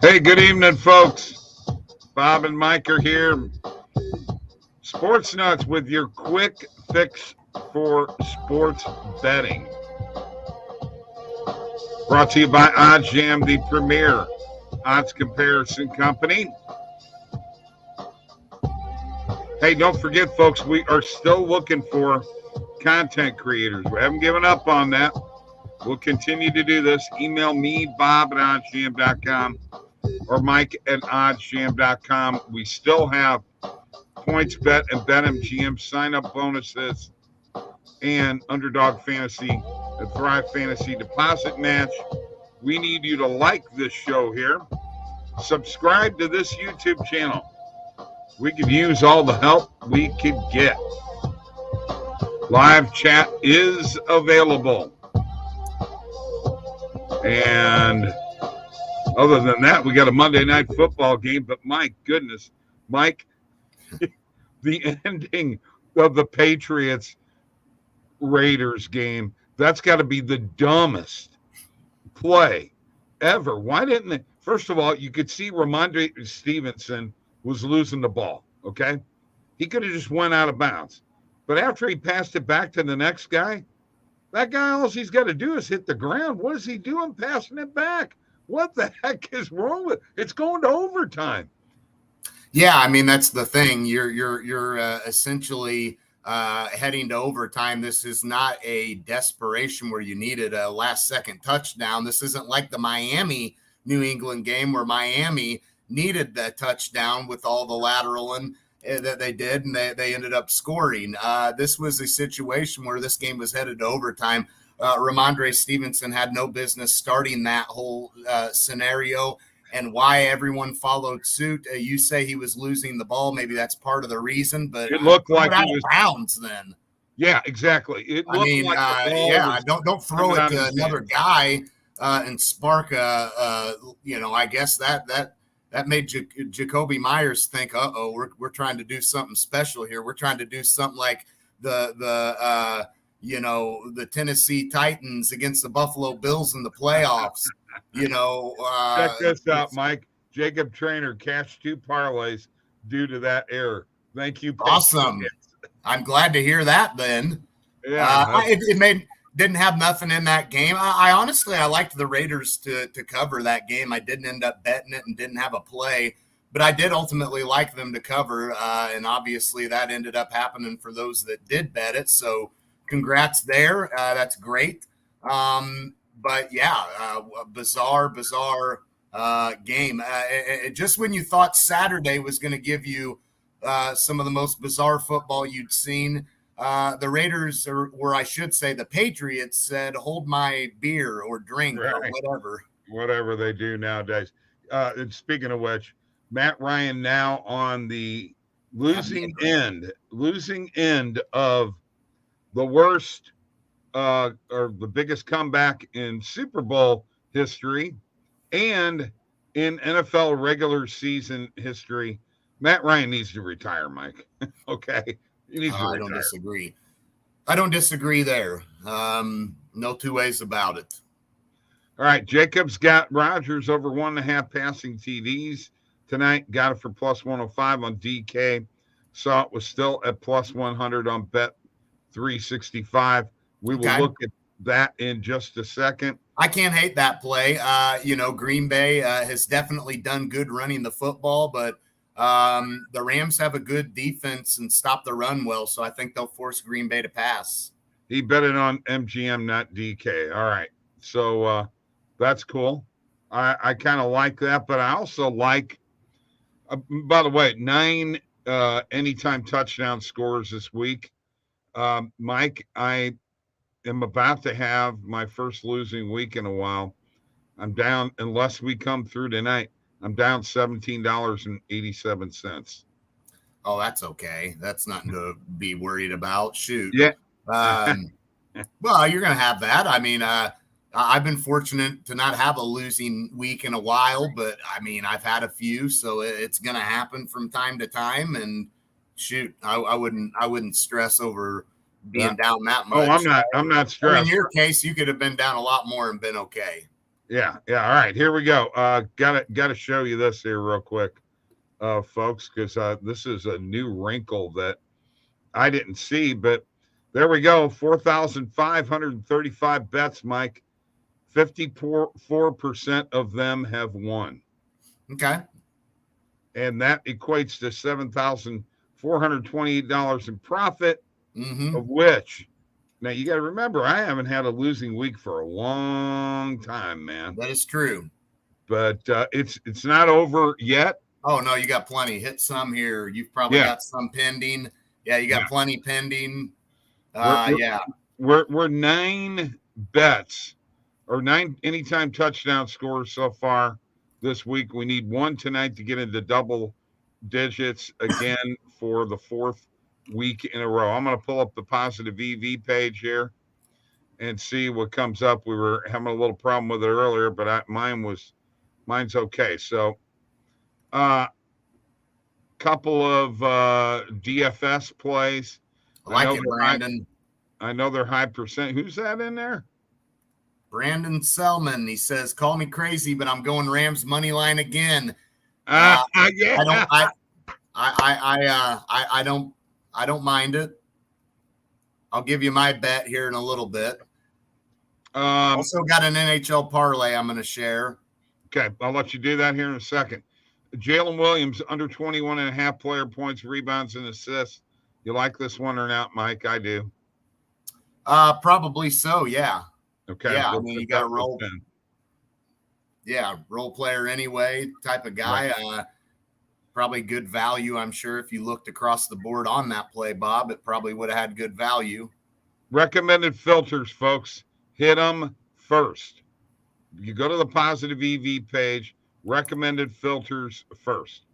Hey, good evening, folks. Bob and Mike are here. Sports Nuts with your quick fix for sports betting. Brought to you by OddsJam, the premier odds comparison company. Hey, don't forget, folks, we are still looking for content creators. We haven't given up on that. We'll continue to do this. Email me, Bob at oddsjam.com or Mike at oddsjam.com. We still have PointsBet and BetMGM sign-up bonuses and Underdog Fantasy and Thrive Fantasy deposit match. We need you to like this show here. Subscribe to this YouTube channel. We could use all the help we could get. Live chat is available. And other than that, we got a Monday night football game. But my goodness, Mike, the ending of the Patriots-Raiders game, that's got to be the dumbest play ever. Why didn't they? First of all, you could see Ramondre Stevenson was losing the ball, okay? He could have just went out of bounds. But after he passed it back to the next guy, that guy, all he's got to do is hit the ground. What is he doing passing it back? What the heck is wrong with it? It's going to overtime. Yeah, I mean, that's the thing. You're essentially heading to overtime. This is not a desperation where you needed a last-second touchdown. This isn't like the Miami-New England game where Miami needed that touchdown with all the lateral that they did, and they ended up scoring. This was a situation where this game was headed to overtime. Ramondre Stevenson had no business starting that whole scenario, and why everyone followed suit. You say he was losing the ball. Maybe that's part of the reason, but it looked like he was bounds then. Yeah, exactly. It looked don't throw it to another guy and spark I guess that made Jacoby Myers think, we're trying to do something special here. We're trying to do something like the Tennessee Titans against the Buffalo Bills in the playoffs. Check this out, Mike. Jacob Trainer cashed 2 parlays due to that error. Thank you. Awesome. I'm glad to hear that then. Yeah. It didn't have nothing in that game. I honestly liked the Raiders to cover that game. I didn't end up betting it and didn't have a play, but I did ultimately like them to cover. And obviously that ended up happening for those that did bet it. So congrats there. That's great. But yeah, bizarre game. Just when you thought Saturday was going to give you some of the most bizarre football you'd seen, the Raiders, or I should say the Patriots, said, hold my beer or drink or whatever. Whatever they do nowadays. And speaking of which, Matt Ryan now on the losing end of the worst or the biggest comeback in Super Bowl history and in NFL regular season history. Matt Ryan needs to retire, Mike. Okay. I don't disagree. I don't disagree there. No two ways about it. All right. Jacobs got Rodgers over 1.5 passing TDs tonight. Got it for plus 105 on DK. Saw it was still at plus 100 on Bet 365. We will look at that in just a second. I can't hate that play. Green Bay has definitely done good running the football, but the Rams have a good defense and stop the run well, so I think they'll force Green Bay to pass. He bet it on MGM, not DK. All right. So that's cool. I kind of like that, but I also like, by the way, 9 anytime touchdown scores this week. Mike, I am about to have my first losing week in a while. I'm down, unless we come through tonight, I'm down $17.87. Oh, that's okay. That's nothing to be worried about. Shoot. Yeah. Well, you're going to have that. I mean, I've been fortunate to not have a losing week in a while, but I mean, I've had a few, so it's going to happen from time to time. And shoot, I wouldn't stress over being down that much. Oh, I'm not stressed. In your case, you could have been down a lot more and been okay. Yeah. All right, here we go. Gotta show you this here real quick, folks, because this is a new wrinkle that I didn't see, but there we go. 4,535 bets, Mike. 54% of them have won. Okay. And that equates to $7,428 in profit, of which, now you got to remember, I haven't had a losing week for a long time, man. That is true. But it's not over yet. Oh, no, you got plenty. Hit some here. You've probably got some pending. Yeah, you got plenty pending. We're 9 bets or 9 anytime touchdown scores so far this week. We need 1 tonight to get into double digits again for the 4th week in a row. I'm going to pull up the positive EV page here and see what comes up. We were having a little problem with it earlier, but mine's okay. So, couple of DFS plays. I like it, Brandon. I know they're high percent. Who's that in there? Brandon Selman. He says, "Call me crazy, but I'm going Rams money line again." Yeah. I don't mind it. I'll give you my bet here in a little bit. Also got an NHL parlay I'm going to share. Okay, I'll let you do that here in a second. Jalen Williams, under 21.5 player points, rebounds, and assists. You like this one or not, Mike? I do. Probably so, yeah. Okay. Yeah, I mean, you got to roll. Yeah, role player anyway type of guy. Right. Probably good value, I'm sure. If you looked across the board on that play, Bob, it probably would have had good value. Recommended filters, folks. Hit them first. You go to the positive EV page, recommended filters first.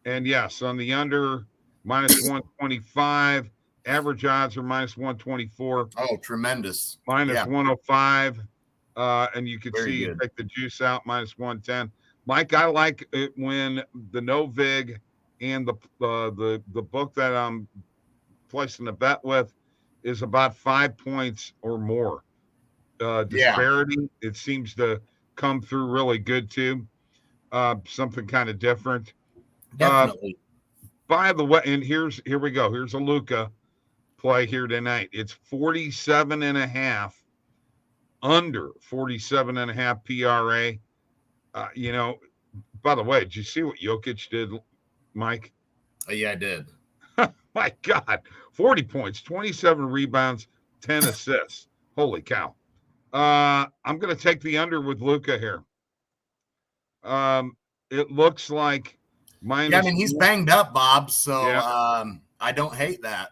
And yes, on the under, minus 125. Average odds are minus 124. Oh, tremendous. Minus 105. And you can Very see good. you take the juice out, minus 110. Mike, I like it when the no vig and the book that I'm placing the bet with is about 5 points or more. Disparity, it seems to come through really good too. Something kind of different. Definitely. By the way, and here we go. Here's a Luka play here tonight. It's 47.5, under 47.5 PRA. By the way, did you see what Jokic did, Mike? Yeah, I did. My God, 40 points, 27 rebounds, 10 assists. Holy cow. I'm going to take the under with Luka here. It looks like minus. Yeah, I mean, he's banged up, Bob, so I don't hate that.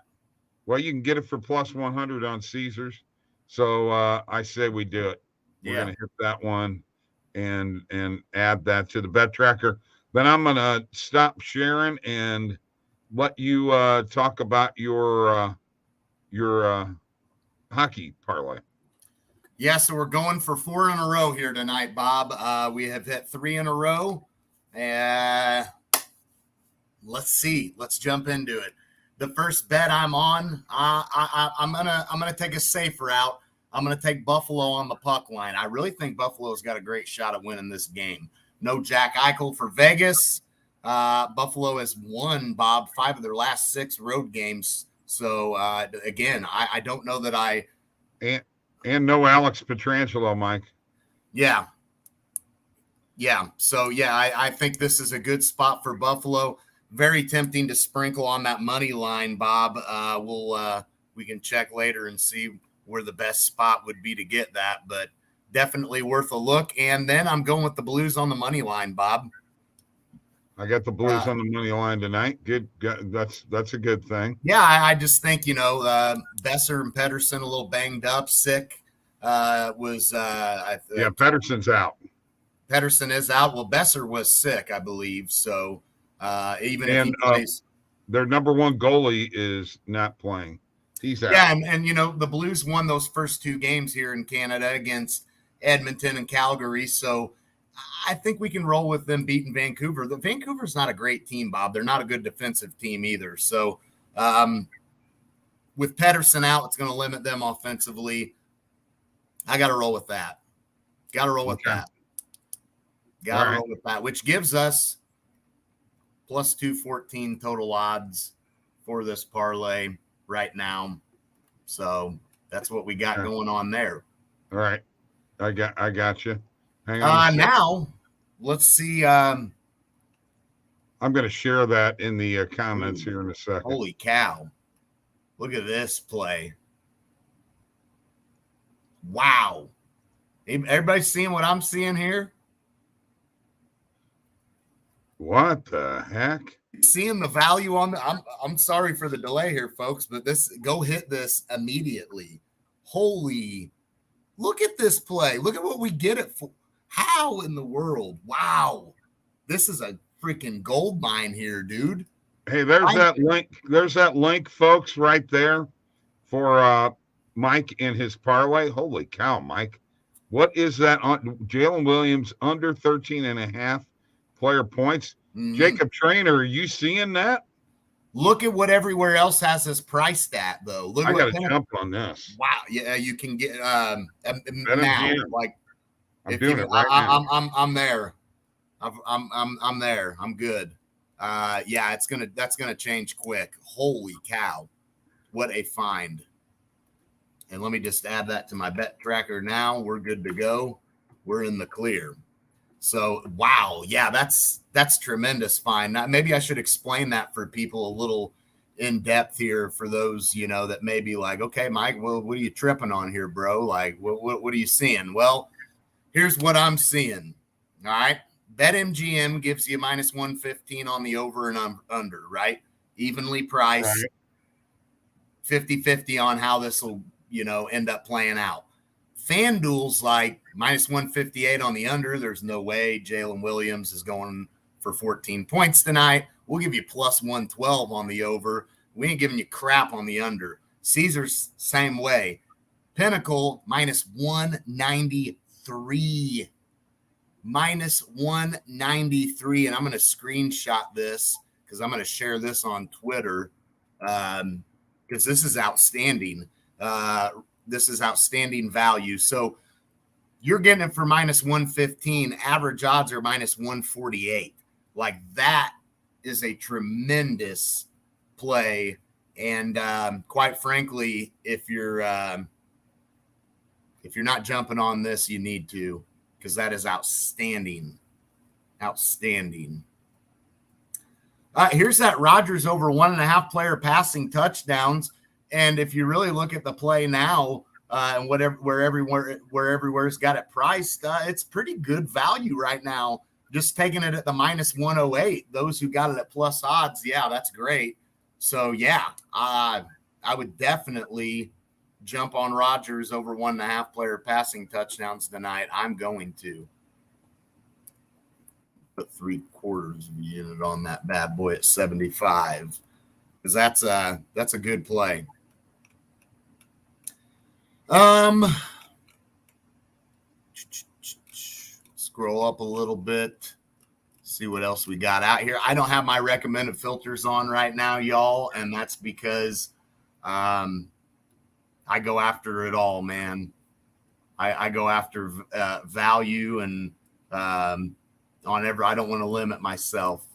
Well, you can get it for plus 100 on Caesars. So I say we do it. We're going to hit that one and add that to the bet tracker. Then I'm going to stop sharing and let you talk about your hockey parlay. Yeah, so we're going for 4 in a row here tonight, Bob. We have hit 3 in a row. Let's see. Let's jump into it. The first bet I'm on, I'm gonna take a safe route. I'm gonna take Buffalo on the puck line. I really think Buffalo's got a great shot at winning this game. No Jack Eichel for Vegas. Buffalo has won, Bob, 5 of their last 6 road games. So again, I don't know that I and no Alex Pietrangelo, Mike. Yeah. So I think this is a good spot for Buffalo. Very tempting to sprinkle on that money line, Bob. We can check later and see where the best spot would be to get that, but definitely worth a look. And then I'm going with the Blues on the money line, Bob. I got the Blues on the money line tonight. Good. That's a good thing. Yeah, I just think, Besser and Pedersen a little banged up, sick. Pedersen's out. Pedersen is out. Well, Besser was sick, I believe. So even if he plays, their number one goalie is not playing. He's out. Yeah, and the Blues won those first 2 games here in Canada against Edmonton and Calgary. So I think we can roll with them beating Vancouver. Vancouver's not a great team, Bob. They're not a good defensive team either. So with Pedersen out, it's going to limit them offensively. I got to roll with that. Got to All right. roll with that, which gives us plus 214 total odds for this parlay right now. So that's what we got going on there. All right. I got you. Hang on a second. Now, let's see. I'm going to share that in the comments here in a second. Holy cow. Look at this play. Wow. Everybody seeing what I'm seeing here? What the heck? Seeing the value on the I'm sorry for the delay here, folks, but go hit this immediately. Holy, look at this play. Look at what we get it for. How in the world? Wow. This is a freaking gold mine here, dude. Hey, there's that link. There's that link, folks, right there for Mike and his parlay. Holy cow, Mike. What is that on Jalen Williams under 13.5 player points? Mm-hmm. Jacob Trainer, are you seeing that? Look at what everywhere else has this priced at, though. Look, I got to jump on this. Wow, yeah, you can get now. Like, I'm doing it right now. I'm there. I'm there. I'm good. Yeah, that's gonna change quick. Holy cow, what a find! And let me just add that to my bet tracker now. We're good to go. We're in the clear. So, wow. Yeah, that's tremendous find. Now, maybe I should explain that for people a little in depth here for those, that may be like, okay, Mike, well, what are you tripping on here, bro? Like, what are you seeing? Well, here's what I'm seeing. All right. BetMGM gives you minus 115 on the over and under, right? Evenly priced, right. 50-50 on how this will, end up playing out. FanDuel's like minus 158 on the under. There's no way Jalen Williams is going for 14 points tonight. We'll give you plus 112 on the over. We ain't giving you crap on the under. Caesars, same way. Pinnacle, minus 193. Minus 193. And I'm going to screenshot this because I'm going to share this on Twitter because this is outstanding. This is outstanding value. So you're getting it for minus 115. Average odds are minus 148. Like, that is a tremendous play. And quite frankly, if you're not jumping on this, you need to, because that is outstanding. Outstanding. Here's that Rodgers over 1.5 player passing touchdowns. And if you really look at the play now, and where everywhere's got it priced, it's pretty good value right now. Just taking it at the minus 108. Those who got it at plus odds, yeah, that's great. So yeah, I would definitely jump on Rodgers over 1.5 player passing touchdowns tonight. I'm going to put 3/4 of a unit on that bad boy at 75 because that's a good play. Scroll up a little bit, see what else we got out here. I don't have my recommended filters on right now, y'all, and that's because I go after it all, man. I go after value and I don't want to limit myself.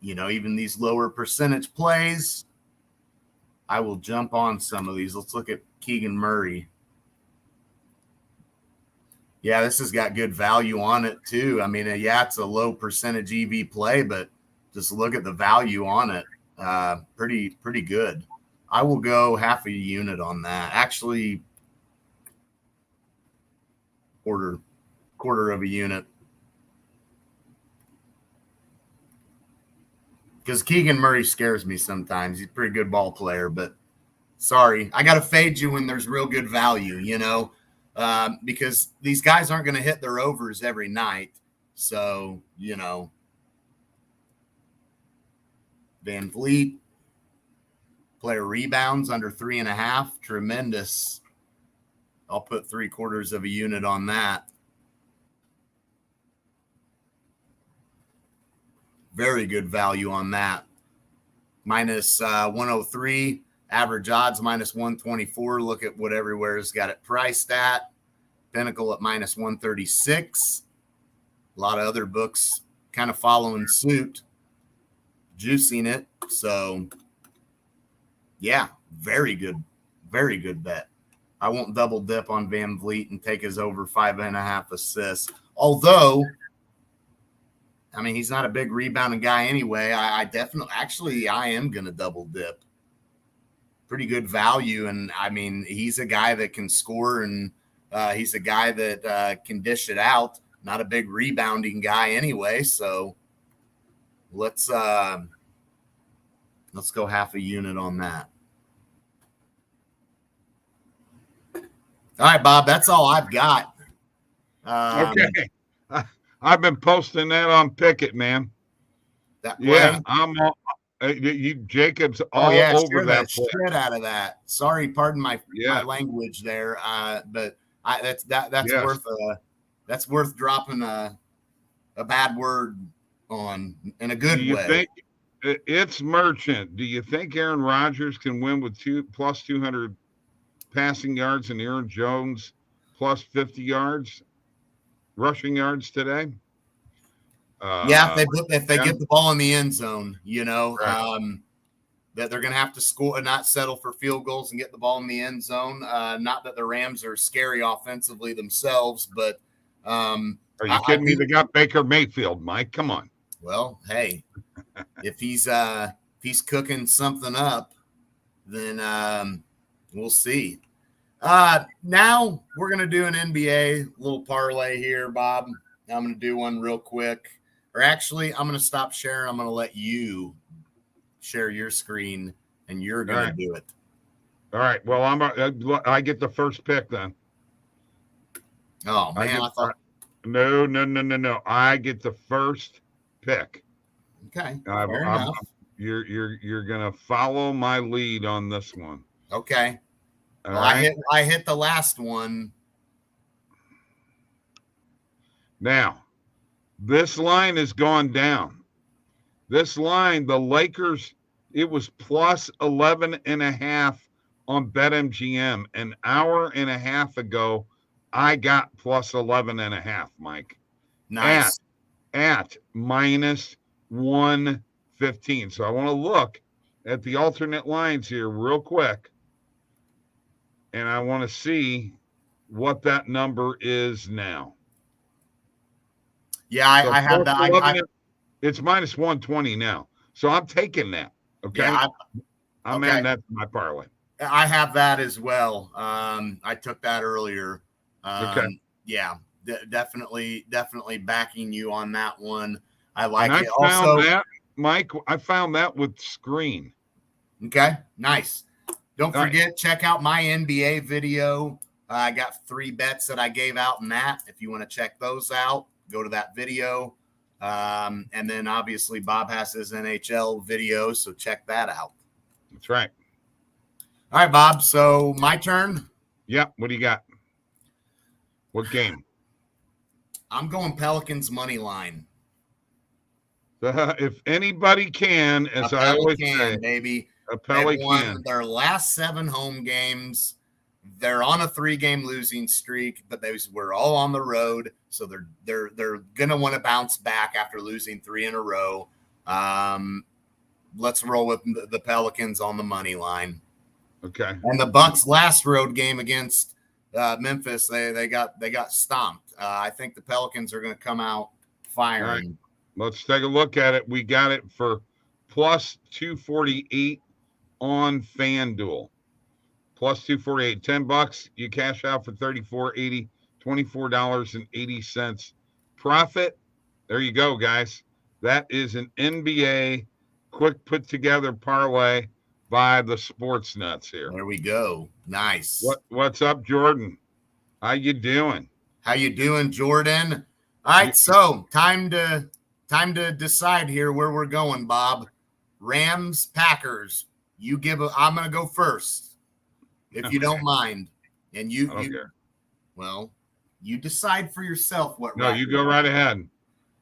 Even these lower percentage plays, I will jump on some of these. Let's look at Keegan Murray. Yeah, this has got good value on it too. I mean, yeah, it's a low percentage EV play, but just look at the value on it. Pretty good. I will go half a unit on that. Actually, quarter of a unit. Because Keegan Murray scares me sometimes. He's a pretty good ball player, but sorry, I got to fade you when there's real good value, because these guys aren't going to hit their overs every night. So, Van Vliet, player rebounds under 3.5, tremendous. I'll put 3/4 of a unit on that. Very good value on that. Minus 103. Average odds minus 124. Look at what everywhere's got it priced at. Pinnacle at minus 136. A lot of other books kind of following suit, juicing it. So, yeah, very good bet. I won't double dip on Van Vliet and take his over 5.5 assists. Although, I mean, he's not a big rebounding guy anyway. I am going to double dip. Pretty good value. And, I mean, he's a guy that can score, and he's a guy that can dish it out. Not a big rebounding guy anyway. So let's go half a unit on that. All right, Bob, that's all I've got. Okay. I've been posting that on Picket, man. That play? Yeah, I'm all, Jacob's all over that play. Shit out of that. Sorry, pardon my language there. But that's yes. That's worth dropping a bad word on in a good way. You think it's Merchant? Do you think Aaron Rodgers can win with plus 200 passing yards and Aaron Jones plus 50 yards rushing yards today? If they get the ball in the end zone, right. That they're going to have to score and not settle for field goals and get the ball in the end zone. Not that the Rams are scary offensively themselves, but are you kidding me? They got Baker Mayfield, Mike. Come on. Well, hey, if he's cooking something up, then we'll see. Now we're going to do an NBA little parlay here, Bob. I'm going to do one real quick. Or actually, I'm going to stop sharing. I'm going to let you share your screen, and you're going to do it. All right. Well, I get the first pick then. Oh, man. No. I get the first pick. Okay. You're going to follow my lead on this one. Okay. Right. I hit the last one. Now, this line has gone down. This line, the Lakers, it was plus 11.5 on BetMGM. An hour and a half ago, I got plus 11.5, Mike. Nice. At minus 115. So I want to look at the alternate lines here real quick. And I want to see what that number is now. Yeah, so I have that. It's minus 120 now. So I'm taking that. Okay. Yeah, I'm adding that to my parlay. I have that as well. I took that earlier. Okay. Yeah, definitely backing you on that one. I like it. I found that, Mike. I found that with Screen. Okay, nice. Don't forget, check out my NBA video. I got 3 bets that I gave out in that. If you want to check those out, go to that video. And then obviously Bob has his NHL video, so check that out. That's right. All right, Bob. So my turn. Yeah. What do you got? What game? I'm going Pelicans money line. If anybody can, as I always say, baby. A Pelican. Won their last 7 home games. They're on a 3-game losing streak, but they were all on the road, so they're gonna want to bounce back after losing 3 in a row. Let's roll with the Pelicans on the money line. Okay. And the Bucks' last road game against Memphis, they got stomped. I think the Pelicans are going to come out firing. All right. Let's take a look at it. We got it for plus 248 on FanDuel. Plus 248, $10. You cash out for $34.80, $24.80 profit. There you go, guys. That is an NBA quick put together parlay by the Sports Nuts here. There we go. Nice. What's up, Jordan? How you doing? How you doing, Jordan? All right, so time to decide here where we're going, Bob. Rams, Packers. I'm going to go first, if you don't mind. And you decide for yourself what. No, you go right ahead.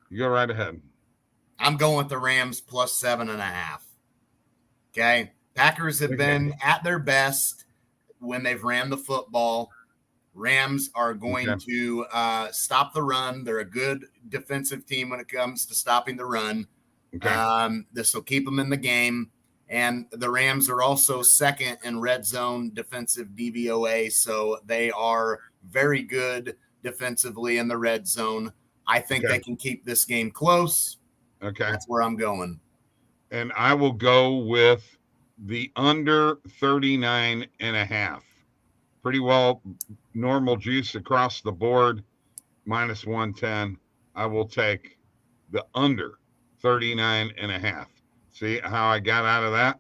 You go right ahead. I'm going with the Rams plus 7.5. Okay. Packers have been at their best when they've ran the football. Rams are going to stop the run. They're a good defensive team when it comes to stopping the run. This will keep them in the game. And the Rams are also second in red zone defensive DVOA, so they are very good defensively in the red zone. I think they can keep this game close. That's where I'm going. And I will go with the under 39.5. Pretty well normal juice across the board, minus 110. I will take the under 39.5. See how I got out of that?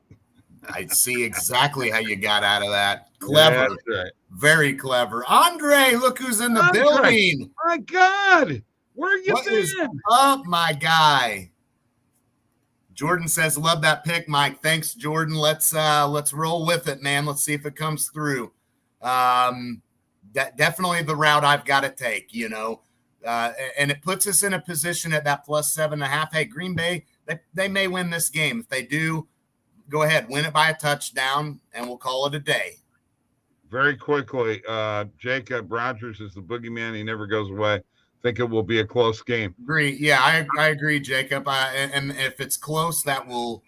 I see exactly how you got out of that. Clever. Yeah, that's right. Very clever. Andre, look who's in the building. My God. Where you been? Is up, my guy? Jordan says, love that pick, Mike. Thanks, Jordan. Let's roll with it, man. Let's see if it comes through. That definitely the route I've got to take, and it puts us in a position at that plus 7.5. Hey, Green Bay, they may win this game. If they do, go ahead, win it by a touchdown, and we'll call it a day. Very quickly, Jacob Rogers is the boogeyman. He never goes away. Think it will be a close game. Agree. Yeah, I agree, Jacob. And if it's close, that will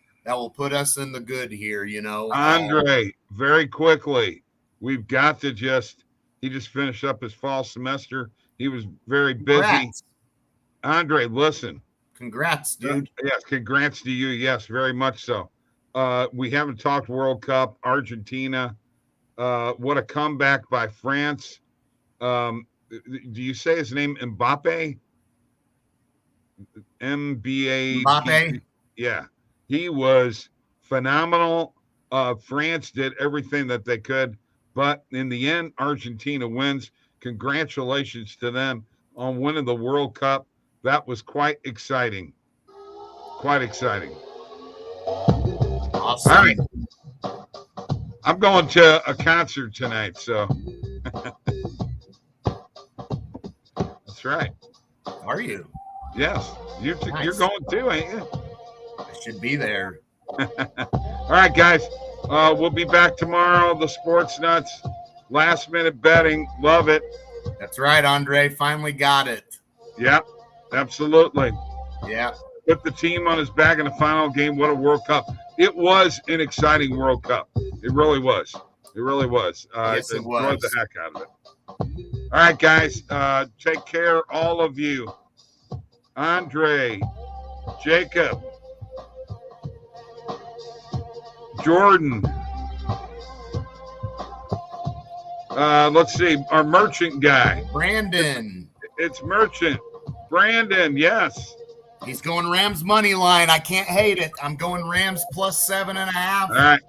put us in the good here, Andre, very quickly, we've got to he just finished up his fall semester. He was very busy. Congrats. Andre, listen. Congrats, dude. Yes, congrats to you. Yes, very much so. We haven't talked World Cup, Argentina. What a comeback by France. Do you say his name Mbappe? MBA. Mbappe? Yeah. He was phenomenal. France did everything that they could. But in the end, Argentina wins. Congratulations to them on winning the World Cup. That was quite exciting. Quite exciting. Awesome. All right. I'm going to a concert tonight, so. That's right. Are you? Yes. You're going too, ain't you? I should be there. All right, guys. We'll be back tomorrow. The Sports Nuts. Last minute betting. Love it. That's right, Andre. Finally got it. Yep. Absolutely. Yeah. Put the team on his back in the final game. What a World Cup. It was an exciting World Cup. It really was. It really was. Yes, it was. Enjoyed the heck out of it. All right, guys. Take care, all of you. Andre, Jacob, Jordan. Let's see. Our merchant guy. Brandon. It's merchant. Brandon, yes. He's going Rams money line. I can't hate it. I'm going Rams plus 7.5. All right.